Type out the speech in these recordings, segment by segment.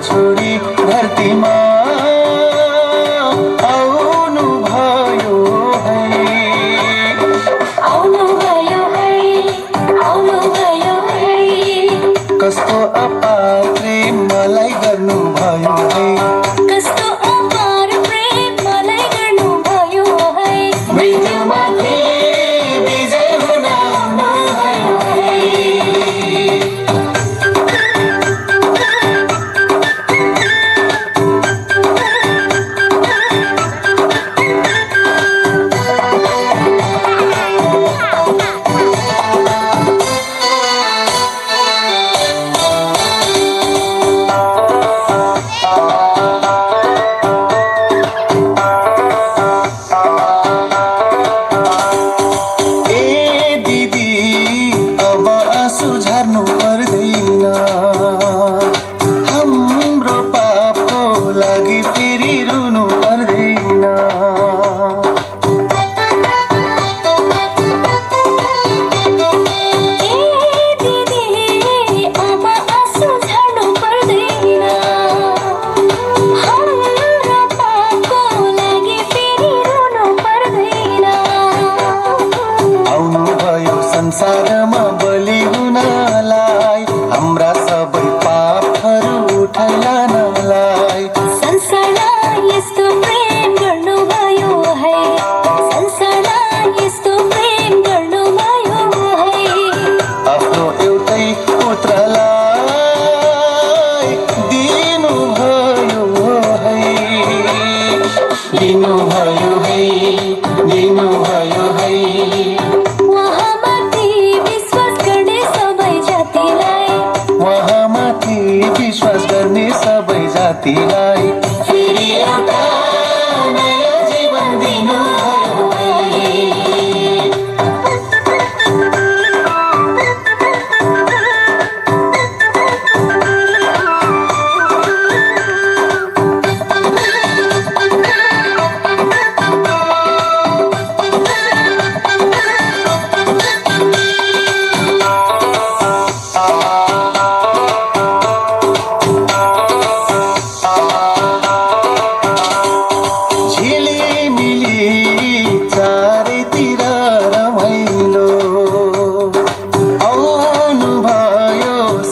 छोडी धरतीमा आउनु भयो है, आउनु भयो है, आउनु भयो है। कस्तो अपार प्रेम मलाई गर्नु भयो है, कस्तो अपार प्रेम मलाई गर्नु भयो है। मृत्युमाथि विजय हुन आउनु भयो है। झर्नु पर्दैन, हाम्रो पापको लागि फेरि रुनु पर्दैन। ए दिदी अब आँसु झर्नु पर्दैन, हाम्रो पापको लागि फेरि रुनु पर्दैन। आउनु भयो संसारमा बलि हुनलाई, हाम्रा सबै पापहरू उठाइ लानलाई। संसारलाई यस्तो प्रेम गर्नुभयो है, संसारलाई यस्तो प्रेम गर्नुभयो है। आफ्नो एउटै पुत्रलाई दिनुभयो है, दिनुभयो है, दिनुभयो है। उहाँमाथि विश्वास गर्ने सबै जातिलाई, उहाँमाथि विश्वास गर्ने सबै जातिलाई फेरि एउटा नयाँ जीवन दिनुभयो है।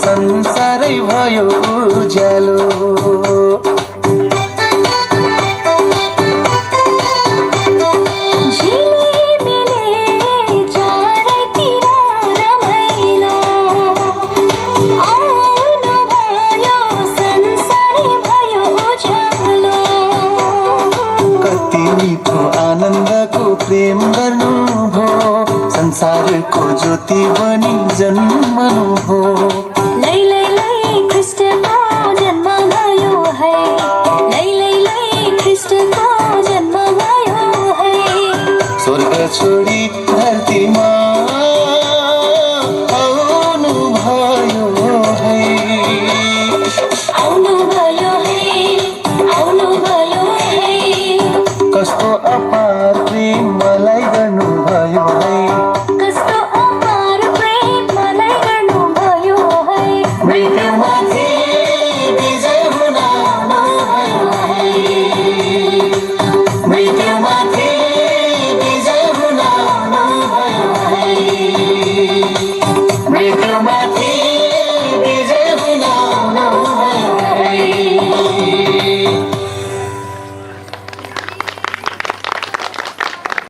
संसारै भयो उज्यालो, झिलिमिली चारैतिर रमाइलो, आउनु भयो संसारै भयो उज्यालो। कति मिठो आनन्दको प्रेम गर्नु भो, संसारको ज्योति बनी जन्मनु भो।